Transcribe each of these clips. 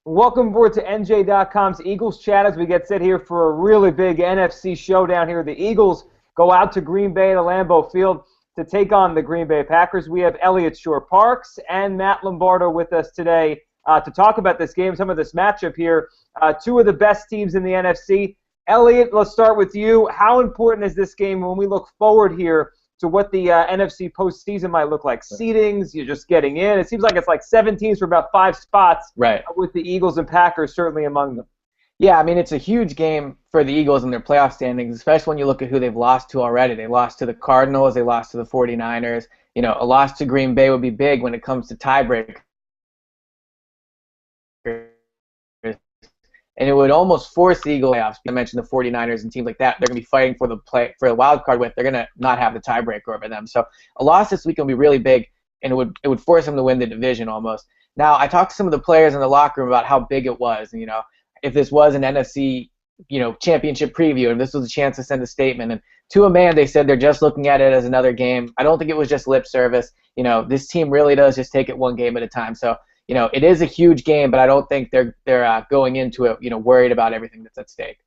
Welcome aboard to NJ.com's Eagles Chat as we get set here for a really big NFC showdown here. The Eagles go out to Green Bay to Lambeau Field to take on the Green Bay Packers. We have Eliot Shorr-Parks and Matt Lombardo with us today to talk about this game, some of this matchup here. Two of the best teams in the NFC. Eliot, let's start with you. How important is this game when we look forward here to what the NFC postseason might look like? Seedings, you're just getting in. It seems like it's like 7 teams for about 5 spots, right, with the Eagles and Packers certainly among them. Yeah, I mean, it's a huge game for the Eagles and their playoff standings, especially when you look at who they've lost to already. They lost to the Cardinals. They lost to the 49ers. You know, a loss to Green Bay would be big when it comes to tiebreak. And it would almost force the Eagles playoffs. I mentioned the 49ers and teams like that. They're going to be fighting for the wild card with. They're going to not have the tiebreaker over them. So a loss this week will be really big, and it would force them to win the division almost. Now, I talked to some of the players in the locker room about how big it was. And, if this was an NFC, championship preview, and this was a chance to send a statement. And to a man, they said they're just looking at it as another game. I don't think it was just lip service. This team really does just take it one game at a time. So, it is a huge game, but I don't think they're going into it, worried about everything that's at stake.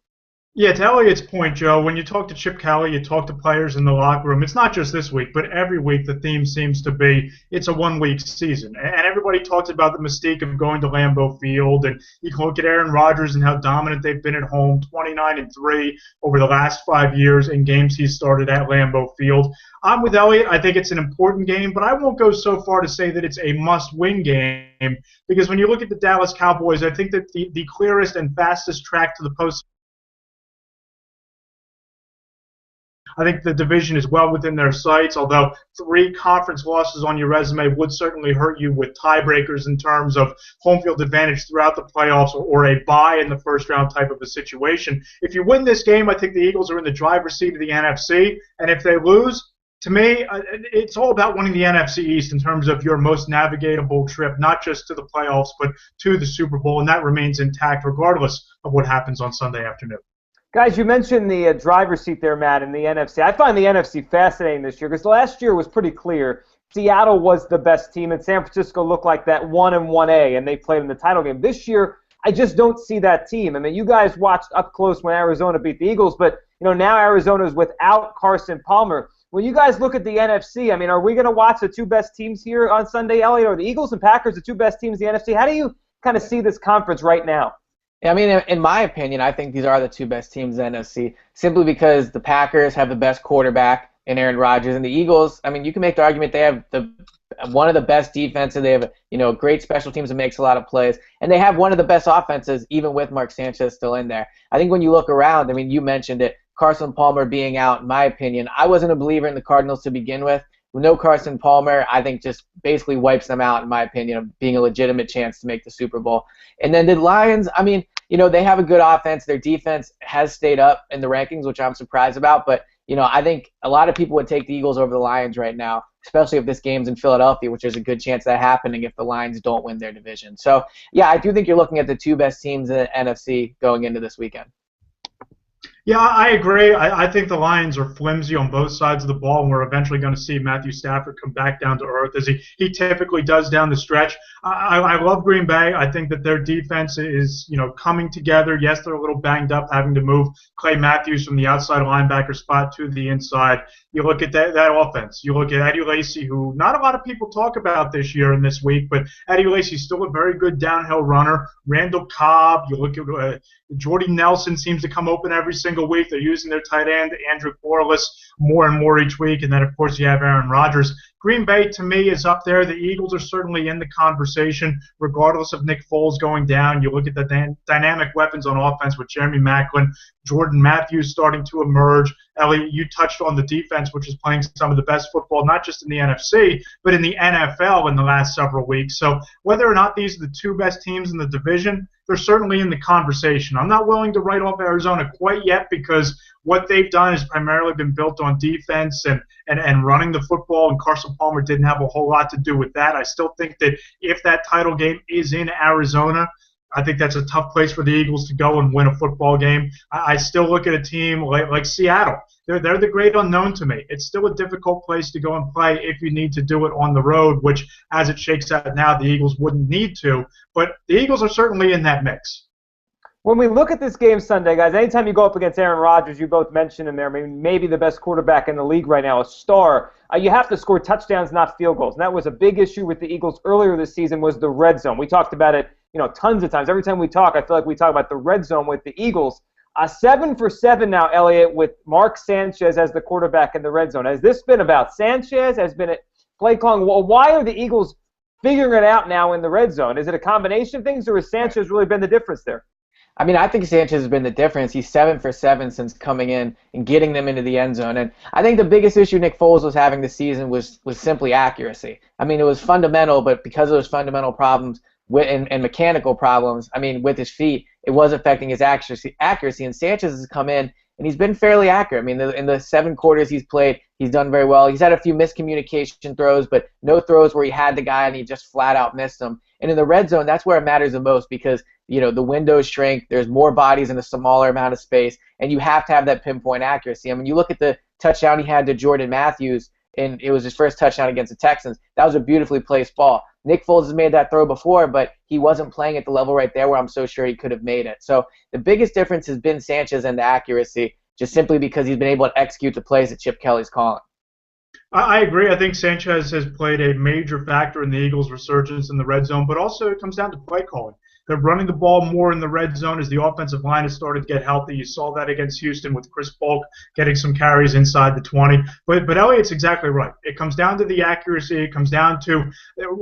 Yeah, to Eliot's point, Joe, when you talk to Chip Kelly, you talk to players in the locker room, it's not just this week, but every week the theme seems to be it's a one-week season. And everybody talks about the mystique of going to Lambeau Field, and you can look at Aaron Rodgers and how dominant they've been at home, 29-3 over the last 5 years in games he's started at Lambeau Field. I'm with Eliot. I think it's an important game, but I won't go so far to say that it's a must-win game, because when you look at the Dallas Cowboys, I think that the clearest and fastest track to the postseason, I think the division is well within their sights, although 3 conference losses on your resume would certainly hurt you with tiebreakers in terms of home field advantage throughout the playoffs or a bye in the first round type of a situation. If you win this game, I think the Eagles are in the driver's seat of the NFC, and if they lose, to me, it's all about winning the NFC East in terms of your most navigatable trip, not just to the playoffs, but to the Super Bowl, and that remains intact regardless of what happens on Sunday afternoon. Guys, you mentioned the driver's seat there, Matt, in the NFC. I find the NFC fascinating this year because last year was pretty clear. Seattle was the best team, and San Francisco looked like that 1-1A, and they played in the title game. This year, I just don't see that team. I mean, you guys watched up close when Arizona beat the Eagles, but now Arizona's without Carson Palmer. When you guys look at the NFC, I mean, are we going to watch the 2 best teams here on Sunday, Eliot? Are the Eagles and Packers the 2 best teams in the NFC? How do you kind of see this conference right now? I mean, in my opinion, I think these are the 2 best teams in the NFC, simply because the Packers have the best quarterback in Aaron Rodgers, and the Eagles, I mean, you can make the argument they have one of the best defenses. They have great special teams that makes a lot of plays, and they have one of the best offenses, even with Mark Sanchez still in there. I think when you look around, I mean, you mentioned it, Carson Palmer being out, in my opinion, I wasn't a believer in the Cardinals to begin with. No Carson Palmer, I think, just basically wipes them out, in my opinion, of being a legitimate chance to make the Super Bowl. And then the Lions, I mean, they have a good offense. Their defense has stayed up in the rankings, which I'm surprised about. But, I think a lot of people would take the Eagles over the Lions right now, especially if this game's in Philadelphia, which is a good chance of that happening if the Lions don't win their division. So, yeah, I do think you're looking at the 2 best teams in the NFC going into this weekend. Yeah, I agree. I think the Lions are flimsy on both sides of the ball, and we're eventually going to see Matthew Stafford come back down to earth as he typically does down the stretch. I love Green Bay. I think that their defense is, coming together. Yes, they're a little banged up having to move Clay Matthews from the outside linebacker spot to the inside. You look at that offense. You look at Eddie Lacy, who not a lot of people talk about this year and this week, but Eddie Lacy's still a very good downhill runner. Randall Cobb, you look at Jordy Nelson seems to come open every single week. They're using their tight end, Andrew Corliss, more and more each week. And then, of course, you have Aaron Rodgers. Green Bay, to me, is up there. The Eagles are certainly in the conversation, regardless of Nick Foles going down. You look at the dynamic weapons on offense with Jeremy Maclin, Jordan Matthews starting to emerge. Eliot, you touched on the defense, which is playing some of the best football, not just in the NFC, but in the NFL in the last several weeks. So whether or not these are the 2 best teams in the division, they're certainly in the conversation. I'm not willing to write off Arizona quite yet because what they've done has primarily been built on defense and running the football, and Carson Palmer didn't have a whole lot to do with that. I still think that if that title game is in Arizona, I think that's a tough place for the Eagles to go and win a football game. I still look at a team like Seattle. They're the great unknown to me. It's still a difficult place to go and play if you need to do it on the road, which, as it shakes out now, the Eagles wouldn't need to. But the Eagles are certainly in that mix. When we look at this game Sunday, guys, anytime you go up against Aaron Rodgers, you both mentioned him there, maybe the best quarterback in the league right now, a star, you have to score touchdowns, not field goals. And that was a big issue with the Eagles earlier this season, was the red zone. We talked about it, tons of times. Every time we talk, I feel like we talk about the red zone with the Eagles. 7 for 7 now, Eliot, with Mark Sanchez as the quarterback in the red zone. Has this been about Sanchez? Has been play calling? Well, why are the Eagles figuring it out now in the red zone? Is it a combination of things, or has Sanchez really been the difference there? I mean, I think Sanchez has been the difference. He's 7 for 7 since coming in and getting them into the end zone. And I think the biggest issue Nick Foles was having this season was simply accuracy. I mean, it was fundamental, but because of those fundamental problems and mechanical problems, with his feet, it was affecting his accuracy. And Sanchez has come in, and he's been fairly accurate. I mean, in the 7 quarters he's played, he's done very well. He's had a few miscommunication throws, but no throws where he had the guy and he just flat out missed him. And in the red zone, that's where it matters the most because, the windows shrink, there's more bodies in a smaller amount of space, and you have to have that pinpoint accuracy. I mean, you look at the touchdown he had to Jordan Matthews, and it was his first touchdown against the Texans. That was a beautifully placed ball. Nick Foles has made that throw before, but he wasn't playing at the level right there where I'm so sure he could have made it. So the biggest difference has been Sanchez and the accuracy, just simply because he's been able to execute the plays that Chip Kelly's calling. I agree. I think Sanchez has played a major factor in the Eagles' resurgence in the red zone, but also it comes down to play calling. They're running the ball more in the red zone as the offensive line has started to get healthy. You saw that against Houston with Chris Polk getting some carries inside the 20. But Eliot's exactly right. It comes down to the accuracy. It comes down to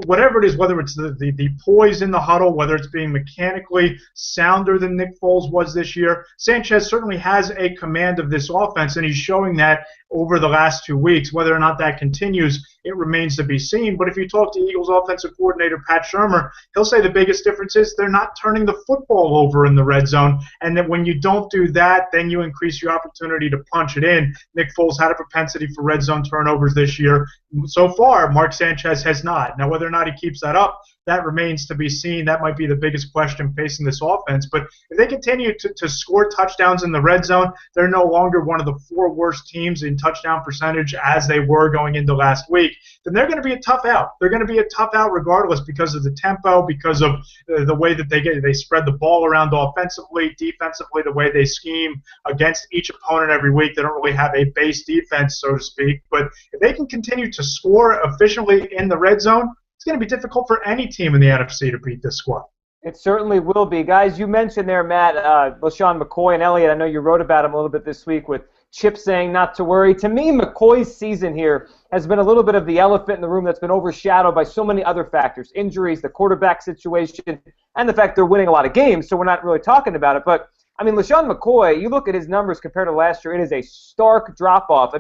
whatever it is, whether it's the poise in the huddle, whether it's being mechanically sounder than Nick Foles was this year. Sanchez certainly has a command of this offense, and he's showing that over the last 2 weeks. Whether or not that continues, it remains to be seen. But if you talk to Eagles offensive coordinator Pat Shurmur, he'll say the biggest difference is they're not turning the football over in the red zone, and that when you don't do that, then you increase your opportunity to punch it in. Nick Foles had a propensity for red zone turnovers this year. So far, Mark Sanchez has not. Now, whether or not he keeps that up, that remains to be seen. That might be the biggest question facing this offense. But if they continue to score touchdowns in the red zone, they're no longer one of the 4 worst teams in touchdown percentage as they were going into last week, then they're going to be a tough out. They're going to be a tough out regardless because of the tempo, because of the way that they spread the ball around offensively, defensively, the way they scheme against each opponent every week. They don't really have a base defense, so to speak. But if they can continue to score efficiently in the red zone, it's going to be difficult for any team in the NFC to beat this squad. It certainly will be. Guys, you mentioned there, Matt, LeSean McCoy and Eliot. I know you wrote about him a little bit this week with Chip saying not to worry. To me, McCoy's season here has been a little bit of the elephant in the room that's been overshadowed by so many other factors, injuries, the quarterback situation, and the fact they're winning a lot of games, so we're not really talking about it. But, LeSean McCoy, you look at his numbers compared to last year, it is a stark drop-off.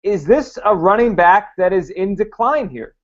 Is this a running back that is in decline here?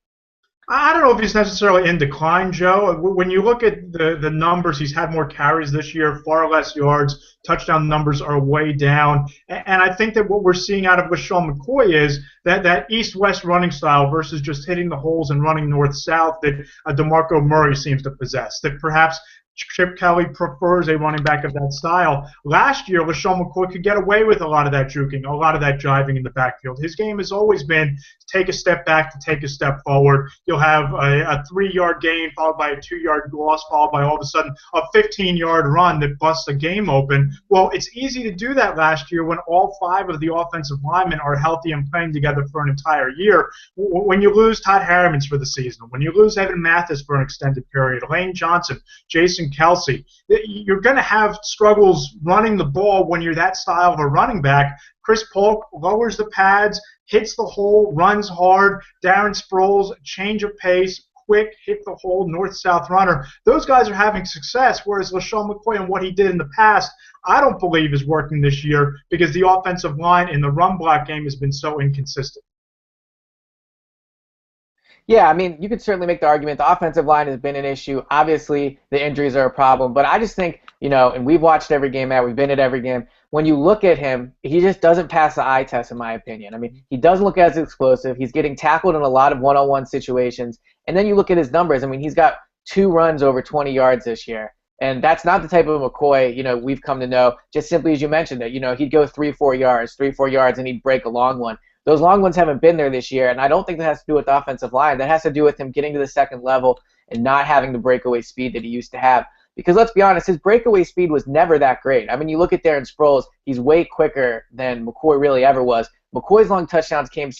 I don't know if he's necessarily in decline, Joe. When you look at the numbers, he's had more carries this year, far less yards. Touchdown numbers are way down. And I think that what we're seeing out of LeSean McCoy is that east-west running style versus just hitting the holes and running north-south that DeMarco Murray seems to possess, that perhaps Chip Kelly prefers a running back of that style. Last year, LeSean McCoy could get away with a lot of that juking, a lot of that driving in the backfield. His game has always been to take a step back, to take a step forward. You'll have a 3-yard gain followed by a 2-yard loss, followed by all of a sudden a 15-yard run that busts a game open. Well, it's easy to do that last year when all 5 of the offensive linemen are healthy and playing together for an entire year. When you lose Todd Harrimans for the season, when you lose Evan Mathis for an extended period, Lane Johnson, Jason Kelsey, you're going to have struggles running the ball when you're that style of a running back. Chris Polk lowers the pads, hits the hole, runs hard. Darren Sproles, change of pace, quick, hit the hole, north-south runner. Those guys are having success, whereas LeSean McCoy and what he did in the past, I don't believe is working this year because the offensive line in the run block game has been so inconsistent. Yeah, you could certainly make the argument the offensive line has been an issue. Obviously, the injuries are a problem. But I just think, and we've watched every game, Matt, we've been at every game. When you look at him, he just doesn't pass the eye test, in my opinion. He doesn't look as explosive. He's getting tackled in a lot of one-on-one situations. And then you look at his numbers. He's got 2 runs over 20 yards this year. And that's not the type of McCoy, we've come to know, just simply as you mentioned it. He'd go 3-4 yards, and he'd break a long one. Those long ones haven't been there this year, and I don't think that has to do with the offensive line. That has to do with him getting to the second level and not having the breakaway speed that he used to have. Because let's be honest, his breakaway speed was never that great. I mean, you look at Darren Sproles, he's way quicker than McCoy really ever was. McCoy's long touchdowns came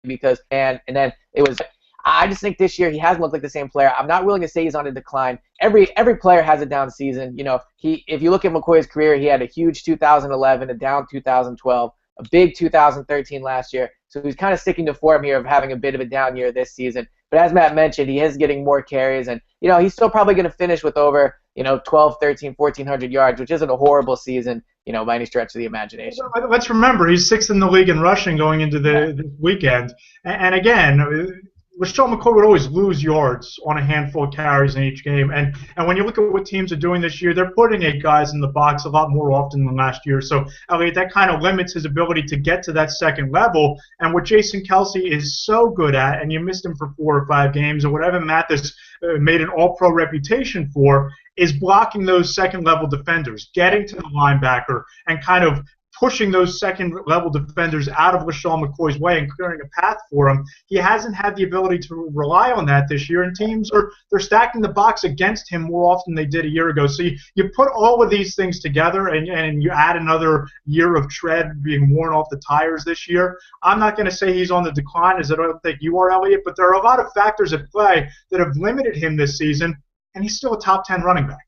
because and then it was. I just think this year he hasn't looked like the same player. I'm not willing to say he's on a decline. Every player has a down season. If you look at McCoy's career, he had a huge 2011, a down 2012, a big 2013 last year. So he's kind of sticking to form here of having a bit of a down year this season. But as Matt mentioned, he is getting more carries, and he's still probably going to finish with over 12, 13, 1,400 yards, which isn't a horrible season, by any stretch of the imagination. Let's remember, he's sixth in the league in rushing going into this weekend. And again, LeSean McCoy would always lose yards on a handful of carries in each game. And when you look at what teams are doing this year, they're putting 8 guys in the box a lot more often than last year. So, Eliot, that kind of limits his ability to get to that second level. And what Jason Kelce is so good at, and you missed him for 4 or 5 games, or whatever Mathis made an all-pro reputation for, is blocking those second-level defenders, getting to the linebacker, and kind of pushing those second-level defenders out of LeSean McCoy's way and clearing a path for him. He hasn't had the ability to rely on that this year, and teams they're stacking the box against him more often than they did a year ago. So you put all of these things together, and you add another year of tread being worn off the tires this year. I'm not going to say he's on the decline, as I don't think you are, Eliot, but there are a lot of factors at play that have limited him this season, and he's still a top 10 running back.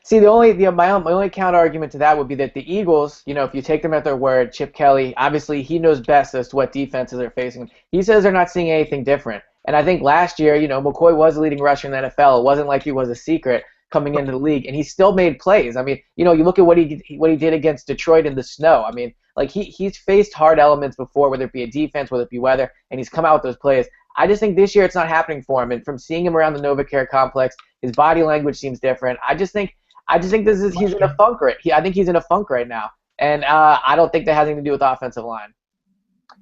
See, my only counter argument to that would be that the Eagles, if you take them at their word, Chip Kelly, obviously he knows best as to what defenses are facing him. He says they're not seeing anything different. And I think last year, McCoy was the leading rusher in the NFL. It wasn't like he was a secret coming into the league, and he still made plays. I mean, you look at what he did against Detroit in the snow. I mean, like he's faced hard elements before, whether it be a defense, whether it be weather, and he's come out with those plays. I just think this year it's not happening for him. And from seeing him around the NovaCare complex, his body language seems different. I just think he's in a funk I think he's in a funk right now, and I don't think that has anything to do with the offensive line.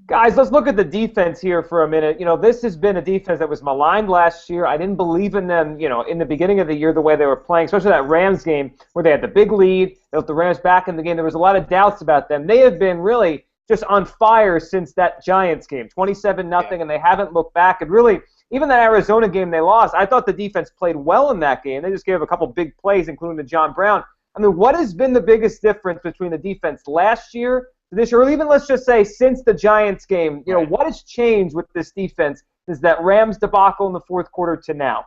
Guys, let's look at the defense here for a minute. This has been a defense that was maligned last year. I didn't believe in them, in the beginning of the year the way they were playing, especially that Rams game where they had the big lead. They put the Rams back in the game. There was a lot of doubts about them. They have been really just on fire since that Giants game, 27-0, and they haven't looked back. And really, even that Arizona game they lost, I thought the defense played well in that game. They just gave a couple big plays, including to John Brown. I mean, what has been the biggest difference between the defense last year to this year, or even let's just say since the Giants game? What has changed with this defense since that Rams debacle in the fourth quarter to now?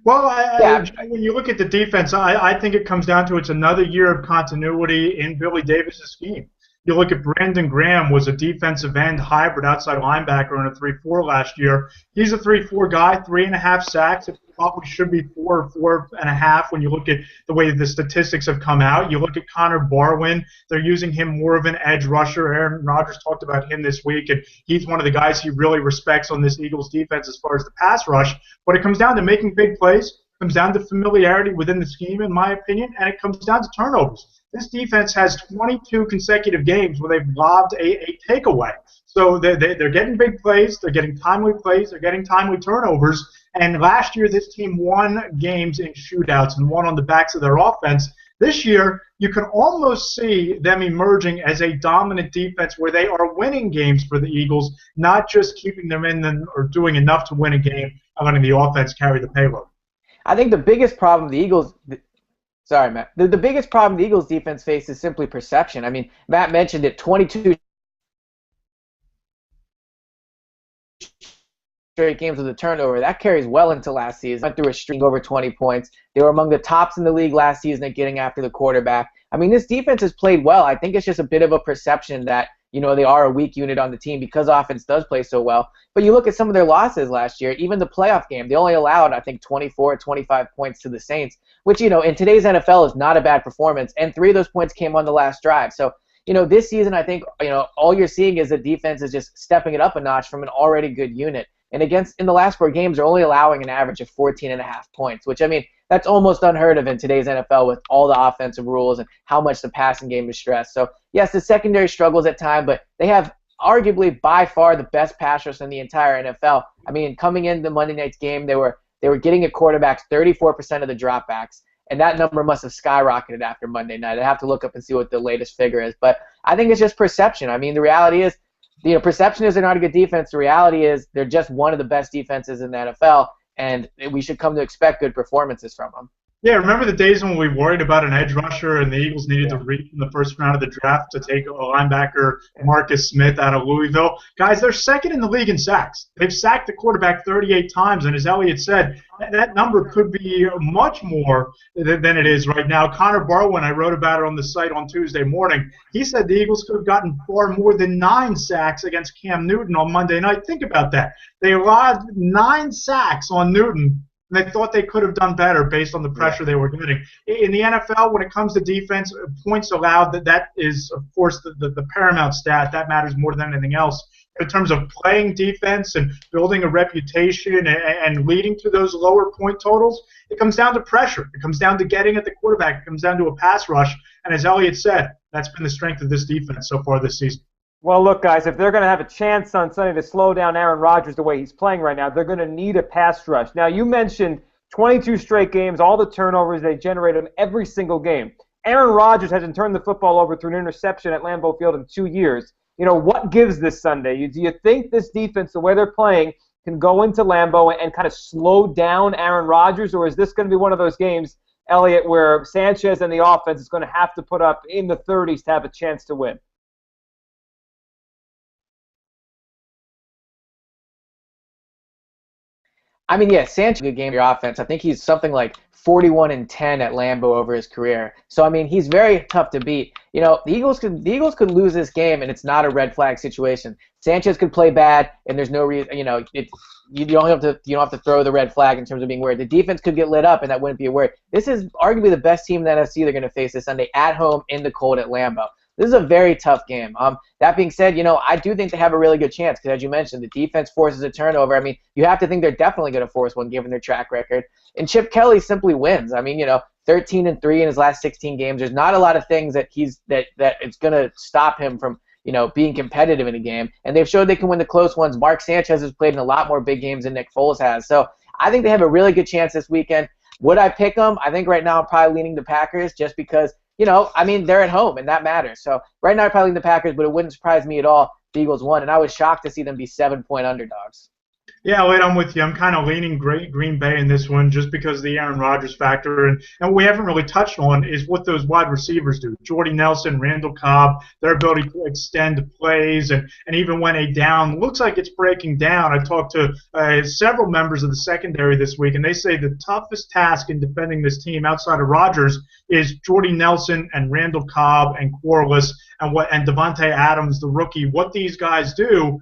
Well, when you look at the defense, I think it comes down to it's another year of continuity in Billy Davis' scheme. You look at Brandon Graham was a defensive end hybrid outside linebacker in a 3-4 last year. He's a 3-4 guy, 3.5 sacks. It probably should be 4 or 4.5 when you look at the way the statistics have come out. You look at Connor Barwin. They're using him more of an edge rusher. Aaron Rodgers talked about him this week, and he's one of the guys he really respects on this Eagles defense as far as the pass rush. But it comes down to making big plays. It comes down to familiarity within the scheme, in my opinion, and it comes down to turnovers. This defense has 22 consecutive games where they've lobbed a takeaway. So they're getting big plays, they're getting timely plays, they're getting timely turnovers. And last year, this team won games in shootouts and won on the backs of their offense. This year, you can almost see them emerging as a dominant defense where they are winning games for the Eagles, not just keeping them in them or doing enough to win a game and letting the offense carry the payload. I think the biggest problem the Eagles – sorry, Matt. The biggest problem the Eagles defense faces is simply perception. I mean, Matt mentioned it, 22 straight games with a turnover. That carries well into last season. Went through a string over 20 points. They were among the tops in the league last season at getting after the quarterback. I mean, this defense has played well. I think it's just a bit of a perception that, they are a weak unit on the team because offense does play so well. But you look at some of their losses last year, even the playoff game, they only allowed, I think, 24 or 25 points to the Saints, which, in today's NFL is not a bad performance. And 3 of those points came on the last drive. So, this season, I think, all you're seeing is the defense is just stepping it up a notch from an already good unit. And in the last 4 games, they're only allowing an average of 14.5 points, which, I mean, that's almost unheard of in today's NFL with all the offensive rules and how much the passing game is stressed. So, yes, the secondary struggles at times, but they have arguably by far the best pass rush in the entire NFL. I mean, coming into Monday night's game, they were getting at quarterbacks 34% of the dropbacks, and that number must have skyrocketed after Monday night. I have to look up and see what the latest figure is, but I think it's just perception. I mean, the reality is, perception is they're not a good defense. The reality is they're just one of the best defenses in the NFL, and we should come to expect good performances from them. Yeah, remember the days when we worried about an edge rusher and the Eagles needed to reach in the first round of the draft to take a linebacker, Marcus Smith, out of Louisville? Guys, they're second in the league in sacks. They've sacked the quarterback 38 times, and as Eliot said, that number could be much more than it is right now. Connor Barwin, I wrote about it on the site on Tuesday morning, he said the Eagles could have gotten far more than 9 sacks against Cam Newton on Monday night. Think about that. They allowed 9 sacks on Newton, and they thought they could have done better based on the pressure they were getting. In the NFL, when it comes to defense, points allowed, that is, of course, the paramount stat. That matters more than anything else. In terms of playing defense and building a reputation and leading to those lower point totals, it comes down to pressure. It comes down to getting at the quarterback. It comes down to a pass rush. And as Eliot said, that's been the strength of this defense so far this season. Well, look, guys, if they're going to have a chance on Sunday to slow down Aaron Rodgers the way he's playing right now, they're going to need a pass rush. Now, you mentioned 22 straight games, all the turnovers they generated every single game. Aaron Rodgers hasn't turned the football over through an interception at Lambeau Field in 2 years. What gives this Sunday? Do you think this defense, the way they're playing, can go into Lambeau and kind of slow down Aaron Rodgers, or is this going to be one of those games, Eliot, where Sanchez and the offense is going to have to put up in the 30s to have a chance to win? I mean, yeah, Sanchez, good game for your offense. I think he's something like 41-10 at Lambeau over his career. So I mean, he's very tough to beat. The Eagles could lose this game, and it's not a red flag situation. Sanchez could play bad, and there's no reason. You don't have to throw the red flag in terms of being worried. The defense could get lit up, and that wouldn't be a worry. This is arguably the best team in the NFC they're going to face this Sunday at home in the cold at Lambeau. This is a very tough game. That being said, I do think they have a really good chance because, as you mentioned, the defense forces a turnover. I mean, you have to think they're definitely going to force one given their track record. And Chip Kelly simply wins. I mean, 13-3 in his last 16 games. There's not a lot of things that it's going to stop him from, being competitive in a game. And they've showed they can win the close ones. Mark Sanchez has played in a lot more big games than Nick Foles has. So I think they have a really good chance this weekend. Would I pick them? I think right now I'm probably leaning the Packers just because, they're at home, and that matters. So right now I'm probably leaning the Packers, but it wouldn't surprise me at all if the Eagles won. And I was shocked to see them be 7-point underdogs. Yeah, Wade, I'm with you. I'm kind of leaning Green Bay in this one just because of the Aaron Rodgers factor. And what we haven't really touched on is what those wide receivers do. Jordy Nelson, Randall Cobb, their ability to extend plays. And even when a down looks like it's breaking down, I talked to several members of the secondary this week, and they say the toughest task in defending this team outside of Rodgers is Jordy Nelson and Randall Cobb and Corliss and Devontae Adams, the rookie. What these guys do,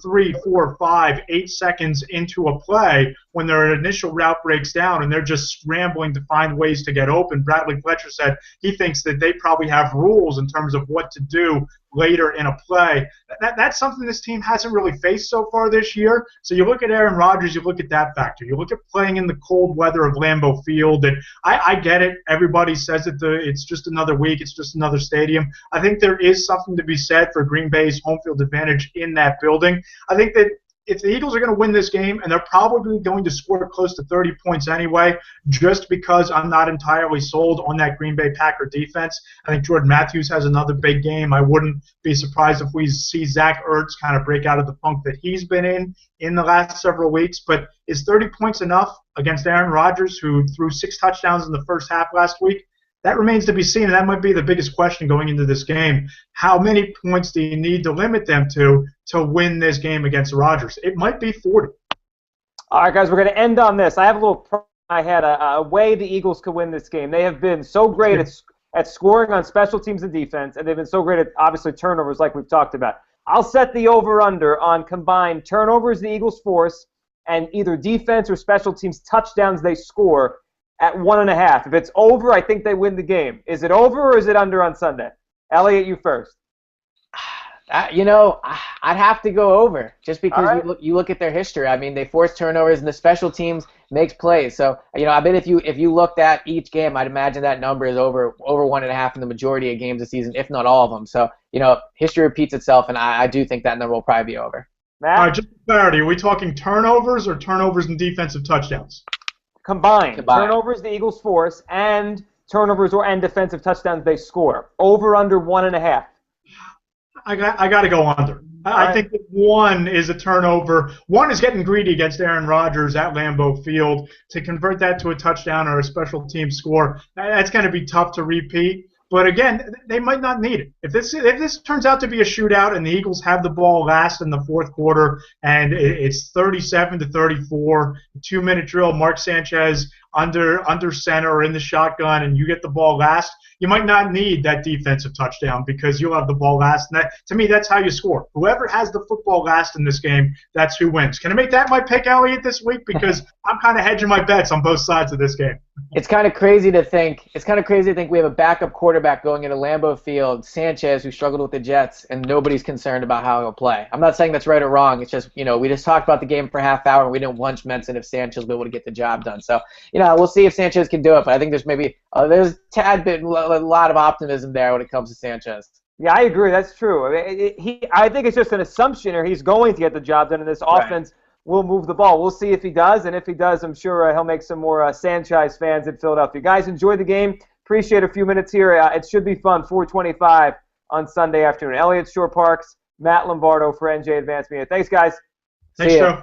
3, 4, 5, 8 seconds into a play when their initial route breaks down and they're just scrambling to find ways to get open. Bradley Fletcher said he thinks that they probably have rules in terms of what to do later in a play. That's something this team hasn't really faced so far this year. So you look at Aaron Rodgers, you look at that factor. You look at playing in the cold weather of Lambeau Field, and I get it. Everybody says that it's just another week, it's just another stadium. I think there is something to be said for Green Bay's home field advantage in that building. I think that if the Eagles are going to win this game, and they're probably going to score close to 30 points anyway, just because I'm not entirely sold on that Green Bay Packer defense. I think Jordan Matthews has another big game. I wouldn't be surprised if we see Zach Ertz kind of break out of the funk that he's been in the last several weeks. But is 30 points enough against Aaron Rodgers, who threw 6 touchdowns in the first half last week? That remains to be seen, and that might be the biggest question going into this game. How many points do you need to limit them to win this game against Rodgers? It might be 40. All right, guys, we're going to end on this. I have a little problem. I had a way the Eagles could win this game. They have been so great at scoring on special teams and defense, and they've been so great at, obviously, turnovers like we've talked about. I'll set the over-under on combined turnovers the Eagles force and either defense or special teams touchdowns they score at 1.5. If it's over, I think they win the game. Is it over or is it under on Sunday? Eliot, you first. I'd have to go over just because you look at their history. I mean, they force turnovers and the special teams makes plays. So, I bet if you looked at each game, I'd imagine that number is over 1.5 in the majority of games this season, if not all of them. So history repeats itself, and I do think that number will probably be over. Matt? All right, just for clarity, are we talking turnovers or turnovers and defensive touchdowns? Combined. Turnovers the Eagles force and turnovers and defensive touchdowns they score. Over under 1.5. I got to go under. I think that one is a turnover. One is getting greedy against Aaron Rodgers at Lambeau Field. To convert that to a touchdown or a special team score, that's going to be tough to repeat. But again, they might not need it. If this turns out to be a shootout and the Eagles have the ball last in the fourth quarter and it's 37-34, 2-minute drill, Mark Sanchez under center or in the shotgun, and you get the ball last, you might not need that defensive touchdown because you'll have the ball last. And to me, that's how you score. Whoever has the football last in this game, that's who wins. Can I make that my pick, Eliot, this week? Because I'm kind of hedging my bets on both sides of this game. It's kind of crazy to think. We have a backup quarterback going into Lambeau Field, Sanchez, who struggled with the Jets, and nobody's concerned about how he'll play. I'm not saying that's right or wrong. It's just we just talked about the game for a half hour, and we didn't once mention if Sanchez will be able to get the job done. So we'll see if Sanchez can do it. But I think there's maybe there's a lot of optimism there when it comes to Sanchez. Yeah, I agree. That's true. I think it's just an assumption, or he's going to get the job done, and this offense will move the ball. We'll see if he does, and if he does, I'm sure he'll make some more Sanchez fans in Philadelphia. Guys, enjoy the game. Appreciate a few minutes here. It should be fun. 4:25 on Sunday afternoon. Eliot, Shorr-Parks, Matt Lombardo for NJ Advanced Media. Thanks, guys. Thanks, Joe.